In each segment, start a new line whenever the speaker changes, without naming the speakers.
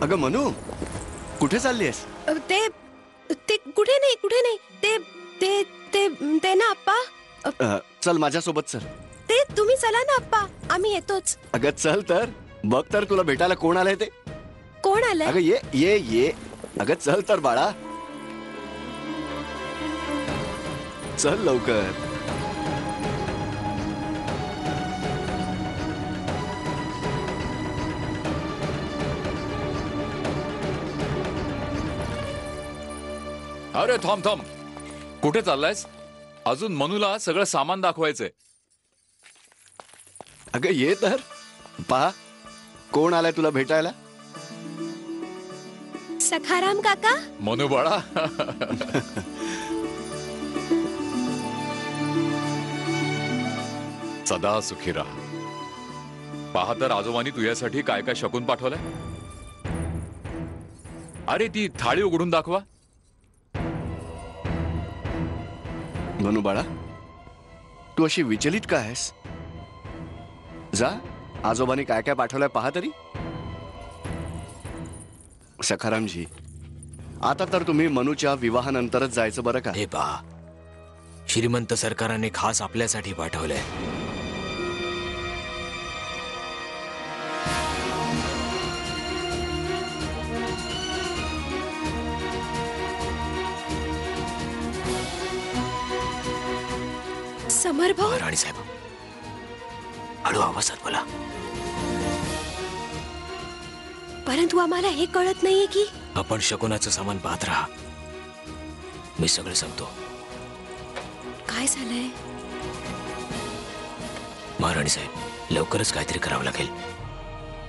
अगं मनू, कुठे चाललीयस?
ते कुठे नाही ते ते ते ते ना आप्पा.
चल माझ्यासोबत चल.
ते तुम्ही चला ना आप्पा, आम्ही येतोच.
अगं चल तर, बघ तर तुला भेटायला कोण आलंय ते.
कोण आलंय?
अगं ये ये ये. अगं चल तर बाळा, चल लवकर.
अरे थांब थांब, कुठे चाललायस? अजून मनूला सगळं सामान दाखवायचंय.
अगं ये तर, पहा कोण आलाय तुला भेटायला.
सखाराम काका.
मनू बाळा. सदा सुखी राहा. पहा तर आजोबांनी तुझ्यासाठी काय काय शकून पाठवलंय. अरे ती थाळी उघडून दाखवा.
मनू बाळा, तू अशी विचलित का आहेस? जा, आजोबांनी काय काय पाठवलंय पहा तरी. सखारामजी, आता तर तुम्ही मनूच्या विवाहानंतरच जायचं बरं का.
हे पहा, श्रीमंत सरकाराने खास आपल्यासाठी पाठवलंय.
समर भाऊ.
राणी साहेब, हळू आवाजात बोला.
परंतु आम्हाला हे कळत नाहीये की
आपण शकुनाचं सामान पाहत राहा, मी सगळं सांगतो.
काय झालंय.
महाराणी साहेब, लवकरच काहीतरी करावं लागेल.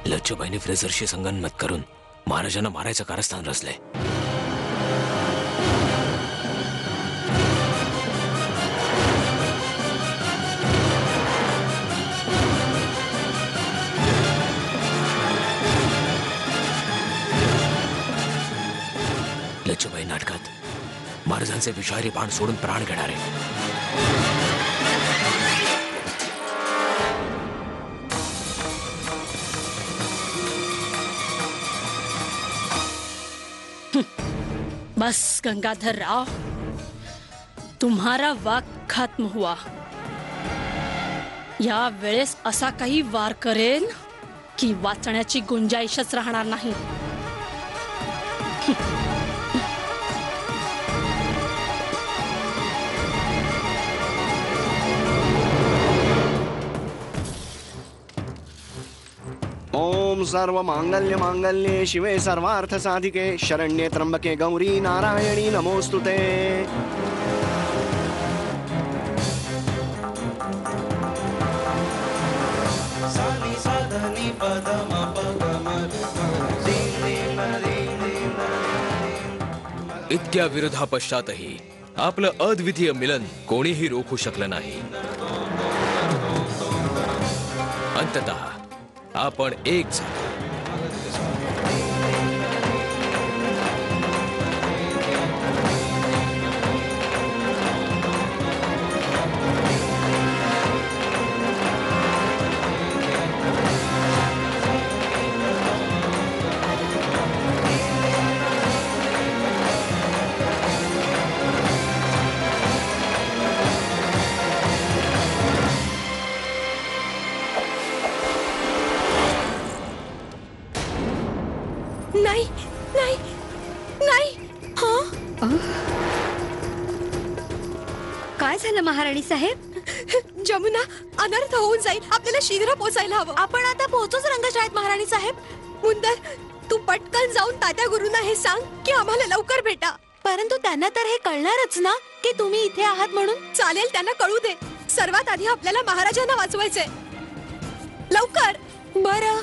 लच्छूबाईंनी फ्रेझरशी संगनमत करून महाराजांना मारायचं कारस्थान रचलंय. लच्छूबाई नाटकात महाराजांचे विषारी बाण सोडून प्राण घेणार आहे.
बस गंगाधर राव, तुम्हारा वक्त खत्म हुआ. या वेळेस असा काही वार करेन की वाचण्याची गुंजाइशच राहणार नाही.
ओम सर्व मांगल्य मांगल्ये शिवे सर्वार्थ साधिके शरण्ये त्र्यंबके गौरी नारायणी नमोस्तुते.
इतक्या विरोधापश्चातही आपलं अद्वितीय मिलन कोणीही रोखू शकलं नाही. अंततः आपण एक झालो.
नाही नाही नाही.
काय झालं महाराणी साहेब?
जमुना, अनर्थ होऊन जाईल. आपल्याला शीघ्र पोहोचायला हवं. आपण आता पोहोचूच रंगशाळेत महाराणी साहेब. मुंदर, तू पटकन जाऊन तात्या गुरुंना हे सांग की आम्हाला लवकर भेटा. परंतु त्यांना तर हे कळणारच ना की तुम्ही इथे आहात म्हणून. चालेल, त्यांना कळू दे. सर्वात आधी आपल्याला महाराजांना वाचवायचंय. लवकर. बरं,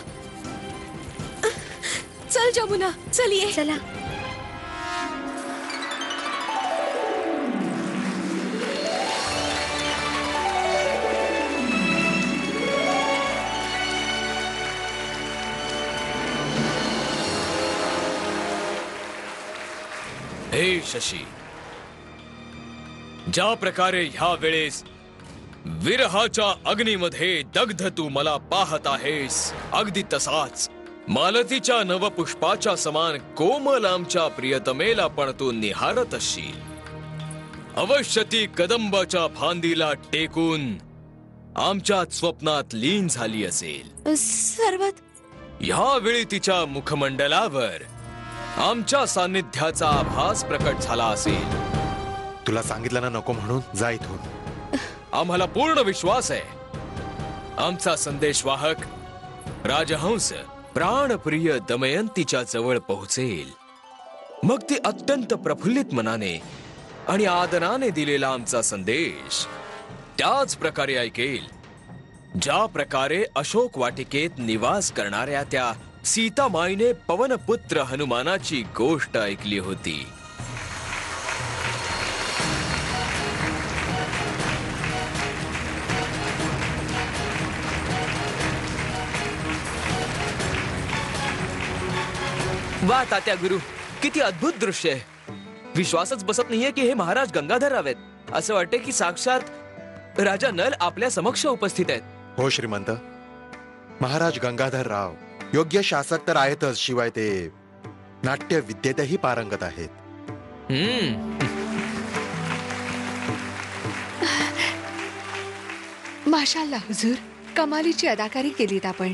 चल जमुना, चल ये.
चला.
हे शशी, ज्या प्रकारे ह्या वेळेस विरहाच्या अग्नीमध्ये दग्ध तू मला पाहत आहेस, अगदी तसाच मालतीच्या नवपुष्पाच्या समान कोमल आमच्या प्रियतमेला पण तू निहारत असशील. अवश्य ती कदंबाच्या फांदीला टेकून आमच्या स्वप्नात लीन झाली असेल.
सरबत
ह्यावेळी तिच्या मुखमंडलावर आमच्या सान्निध्याचा आभास प्रकट झाला असेल.
तुला सांगितलं ना नको म्हणून, जा इथून.
आम्हाला पूर्ण विश्वास आहे आमचा संदेशवाहक राजहंस प्राणप्रिय दमयंतीच्या जवळ पोहोचेल. मग ती अत्यंत प्रफुल्लित मनाने आणि आदराने दिलेला आमचा संदेश त्याच प्रकारे ऐकेल ज्या प्रकारे अशोक वाटिकेत निवास करणाऱ्या त्या सीतामाईने पवनपुत्र हनुमानाची गोष्ट ऐकली होती.
वा तात्या गुरु, किती अद्भुत दृश्य आहे. विश्वासच बसत नाहीये की हे महाराज गंगाधर हवेत. असं वाटतं की साक्षात राजा नल आपल्या समक्ष उपस्थित आहेत.
हो श्रीमंत, महाराज गंगाधर राव योग्य शासक तर आहेतच, शिवाय ते नाट्य विद्येतही पारंगत आहेत.
माशाल्लाह हुजूर, कमालीची अदाकारी केलीत आपण.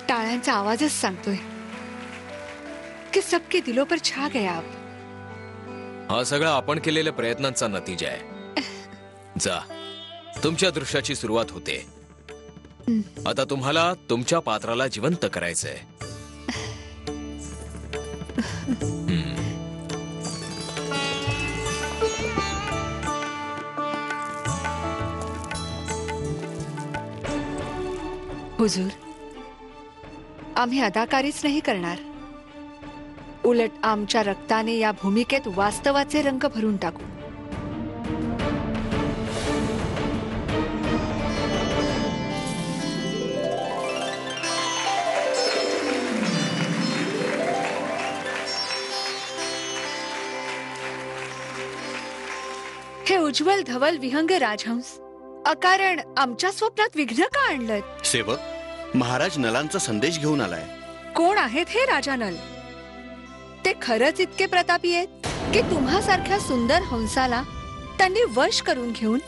टाळ्यांचा आवाजच सांगतोय की सबके दिलों पर छा गए आप.
हा सगळा आपण केलेल्या प्रयत्नांचा नतीजा आहे. जा, तुमच्या दृश्याची सुरुवात होते. आता तुम्हाला तुमच्या पात्राला जिवंत करायचंय.
हुजूर, आम्ही अदाकारीच नाही करणार, उलट आमच्या रक्ताने या भूमिकेत वास्तवाचे रंग भरून टाकू. हे उज्ज्वल धवल विहंग राजहंस अकारण आमच्या स्वप्नात विघ्न का आणलं?
सेवक, महाराज नलांचा संदेश घेऊन आलाय.
कोण आहेत हे राजा नल? ते खरंच इतके प्रतापी आहेत की तुम्हासारख्या सुंदर हंसाला त्यांनी वश करून घेऊन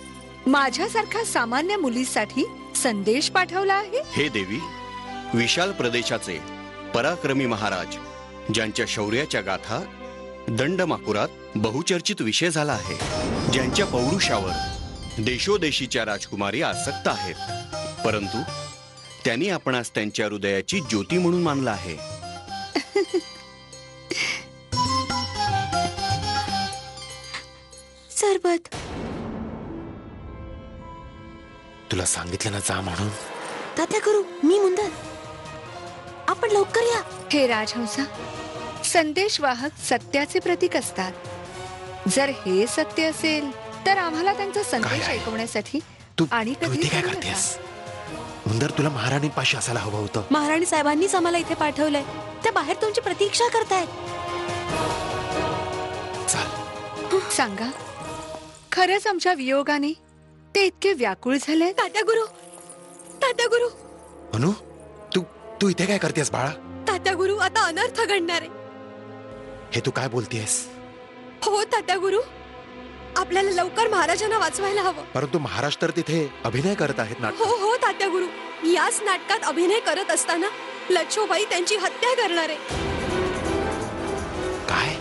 माझ्यासारख्या सामान्य मुलीसाठी संदेश पाठवला आहे?
हे देवी, विशाल प्रदेशाचे पराक्रमी महाराज ज्यांच्या शौर्याच्या गाथा दंडमाकुरात बहुचर्चित विषय झाला आहे, ज्यांच्या पौरुषावर देशोदेशीच्या राजकुमारी आसक्त आहेत, परंतु त्यांनी आपणास त्यांच्या हृदयाची ज्योती म्हणून मानलं आहे.
सरबत,
तुला सांगितलं ना जा म्हणून.
तात्या करू, मी मुंदर, आपण लवकर या.
हे राजहंसा, संदेशवाहक सत्याचे प्रतीक असतात. जर हे सत्य असेल तर आम्हाला त्यांचा संदेश
आहे?
ऐकवण्यासाठी
तू
आणि
तू
कधी
इथे काय
बोलू नका.
करतेस? मुंदर, तुला महाराणीपाशी असायला हवं होतं.
महाराणी साहेबांनीच आम्हाला इथे पाठवलंय. ते बाहेर तुमची प्रतीक्षा करतायत.
चाल.
सांगा, खरंच आमच्या वियोगाने ते इतके व्याकुळ झाले?
तात्या गुरु, तात्या गुरु,
अनु, तू तू इथे काय करतेस बाळा?
तात्या गुरु, आता अनर्थ घडणार आहे.
हे तू काय बोलतेस?
हो तात्या गुरु, आपल्याला लवकर महाराजांना वाचवायला हवं.
परंतु महाराज तर तिथे अभिनय करत आहेत ना.
हो हो तात्या गुरु, याच नाटकात अभिनय करत असताना लच्छोबाई त्यांची हत्या करणार आहे.
काय?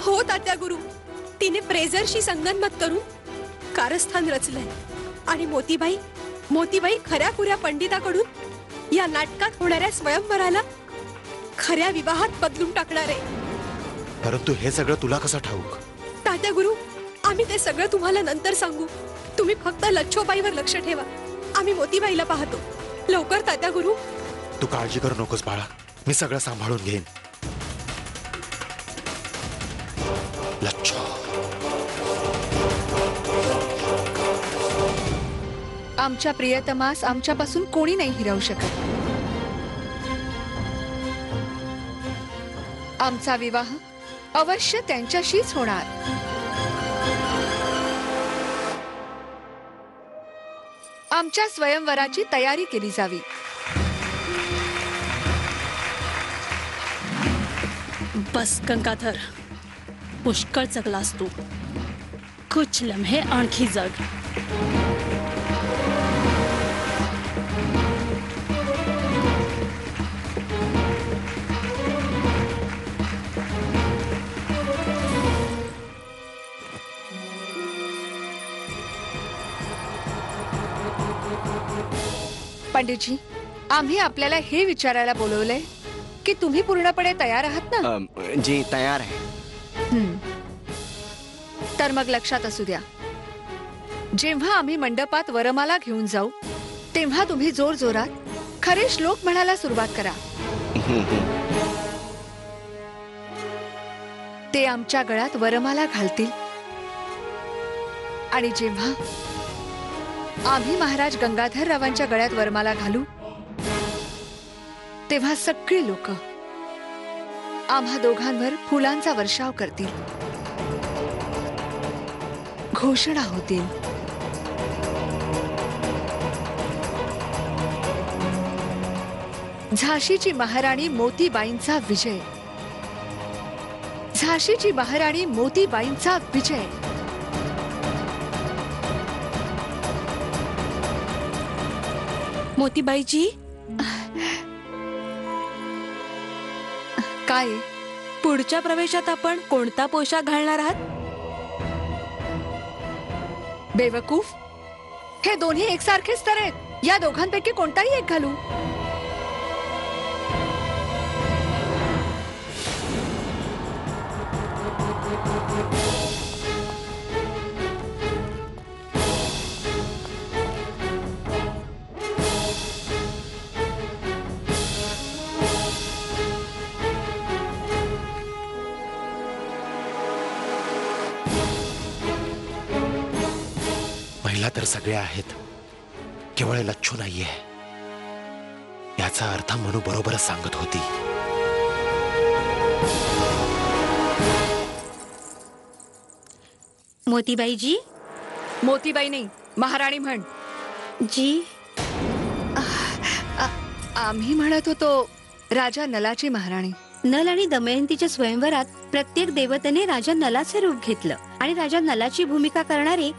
हो तात्या गुरु, तिने प्रेझरशी संगनमत करून कारस्थान रचलंय आणि मोतीबाई खऱ्या खुऱ्या पंडिताकडून या नाटकात होणाऱ्या स्वयंवराला खऱ्या विवाहात बदलून टाकणार आहे.
परंतु हे सगळं तुला कसं ठाऊक?
तात्या गुरु, आम्ही ते सगळं तुम्हाला नंतर सांगू. तुम्ही फक्त लच्छोबाईवर लक्ष ठेवा. आम्ही मोतीबाईला पाहतो. लवकर तात्या गुरु.
तू काळजी करू नकोस बाळा, मी सगळं सांभाळून घेईन. लच्छो,
आमच्या प्रियतमास आमच्यापासून कोणी नाही हिरावू शकत. आमचा विवाह अवश्य त्यांच्याशीच होणार. आमच्या स्वयंवराची तयारी केली जावी.
बस गंगाधर, पुष्कळ जगलास तू. कुछ लम्हे आणखी जग.
पंडितजी, आम्ही आपल्याला हे विचारायला बोलवलंय की तुम्ही पूर्णपणे तयार आहात ना?
जी तयार आहे.
तर मग लक्षात असू द्या, जेव्हा आम्ही मंडपात वरमाला घेऊन जाऊ तेव्हा तुम्ही जोर जोरात खरे श्लोक म्हणायला सुरुवात करा. ते आमच्या गळ्यात वरमाला घालतील आणि जेव्हा आम्ही महाराज गंगाधर रावांच्या गळ्यात वरमाला घालू तेव्हा सगळी लोक आम्हा दोघांवर फुलांचा वर्षाव करतील, घोषणा होतील. झाशीची महाराणी मोतीबाईंचा विजय, झाशीची महाराणी मोतीबाईंचा विजय.
मोतीबाईजी,
काय
पुढच्या प्रवेशात आपण कोणता पोशाख घालणार आहात?
बेवकूफ, हे दोन्ही एकसारखेच तर आहेत. या दोघांपैकी कोणताही एक घालू.
महिला तर सगळ्या आहेत, केवळ लच्छू नाहीये. याचा अर्थ मनू बरोबरच सांगत होती.
मोतीबाईजी,
मोतीबाई नाही, महाराणी म्हण.
जी
आम्ही म्हणत होतो राजा नलाची महाराणी.
नल आणि दमयंतीच्या स्वयंवरात प्रत्येक देवतेने राजा नलाचे रूप घेतलं आणि राजा नलाची भूमिका करणारे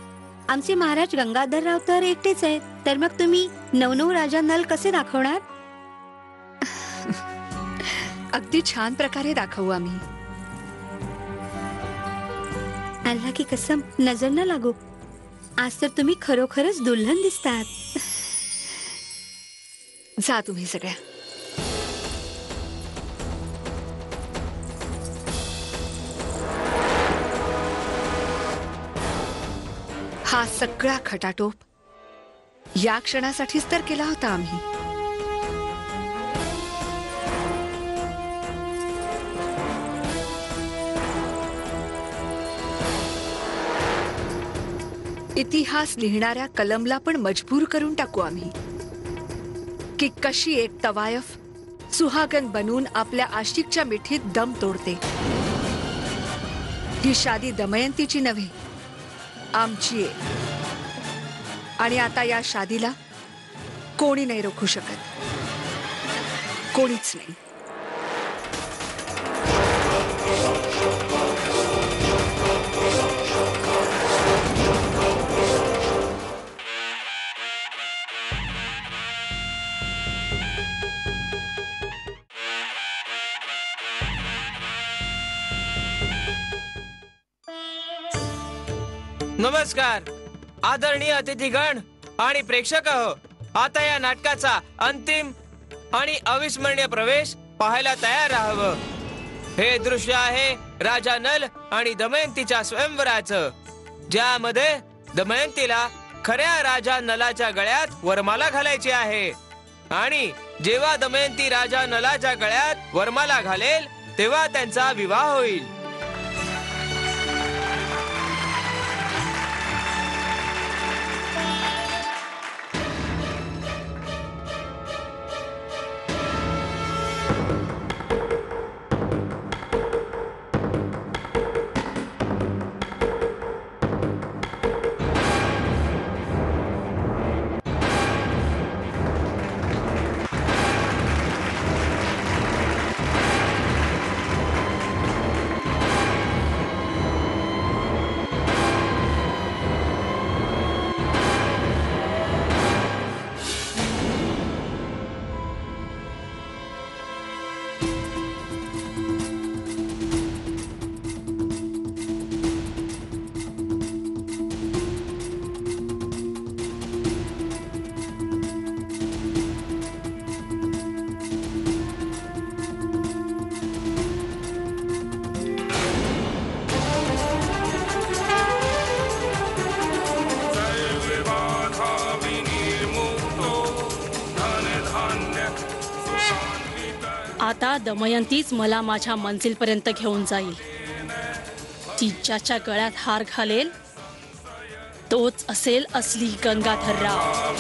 आमचे महाराज गंगाधरराव तर एकटेच आहेत. तर मग तुम्ही नवनऊ राजा नल कसे दाखवणार?
अगदी छान प्रकारे दाखवू आम्ही.
अल्लाह की कसम, नजर न लागो. आज तर तुम्ही खरोखरच दुल्हन दिसतात.
जा तुम्ही सगळ्या. हा सगळा खटाटोप या क्षणासाठीच तर केला होता आम्ही. इतिहास लिहिणाऱ्या कलमला पण मजबूर करून टाकू आम्ही की कशी एक तवायफ सुहागन बनून आपल्या आशिकच्या मिठीत दम तोडते. ही शादी दमयंतीची नव्हे, आमची आहे. आणि आता या शादीला कोणी नाही रोखू शकत, कोणीच नाही.
नमस्कार आदरणीय अतिथीगण आणि प्रेक्षक हो. आता या नाटकाचा अंतिम आणि अविस्मरणीय प्रवेश पाहायला तयार राहावं. हे दृश्य आहे राजा नल आणि दमयंतीच्या स्वयंवराचं, ज्यामध्ये दमयंतीला खऱ्या राजा नलाच्या गळ्यात वरमाला घालायची आहे. आणि जेव्हा दमयंती राजा नलाच्या गळ्यात वरमाला घालेल तेव्हा त्यांचा विवाह होईल.
आता दमयंतीच मला माझ्या मंजिलपर्यंत घेऊन जाईल. ती ज्याच्या गळ्यात हार घालेल तोच असेल असली गंगाधरराव.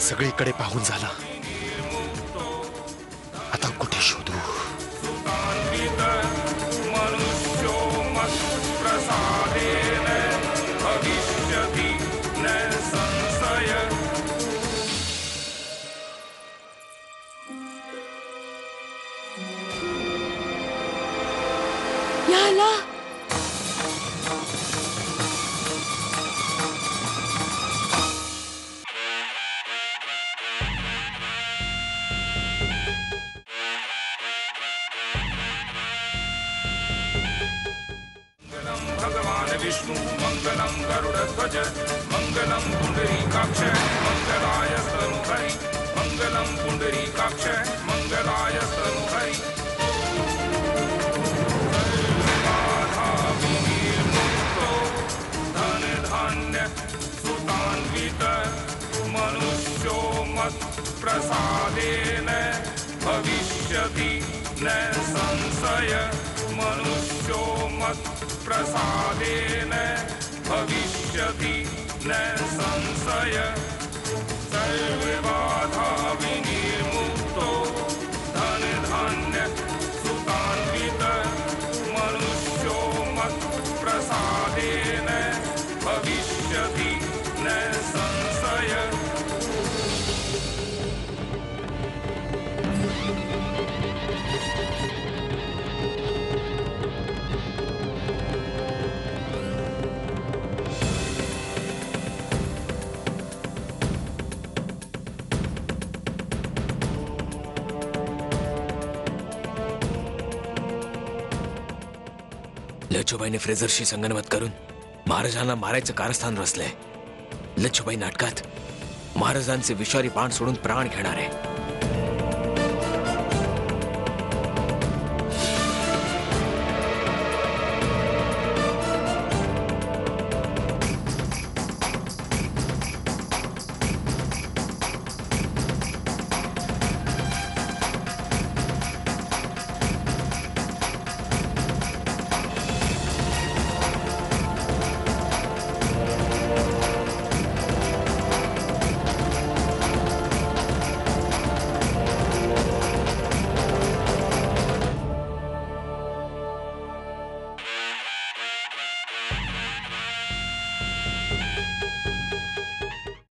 सगळीकडे पाहून झाला. आता कुठे शोधू?
याला
विष्णु मंगलम गरुड़ध्वज मंगलम पुंडरीकाक्ष मंगलाय स्तनुहरि मंगलम पुंडरीकाक्ष मंगलाय स्तनुहरि बाधा विनिर्मुक्तो धन धान्य सुतान्वित मनुष्यो मत् प्रसादेन भविष्यति न संशय मनुष्यो मत् प्रसादेन भविष्यति न संशय सर्वबाधा विनिर्मुक्तो धन धान्य सुतान्वित मनुष्यो मत् प्रसादेन भविष्यति न संशय.
लच्छुबाईने फ्रेझरशी संगनमत करून महाराजांना मारायचं कारस्थान रचलंय. लच्छुबाई नाटकात महाराजांचे विषारी बाण सोडून प्राण घेणार आहे.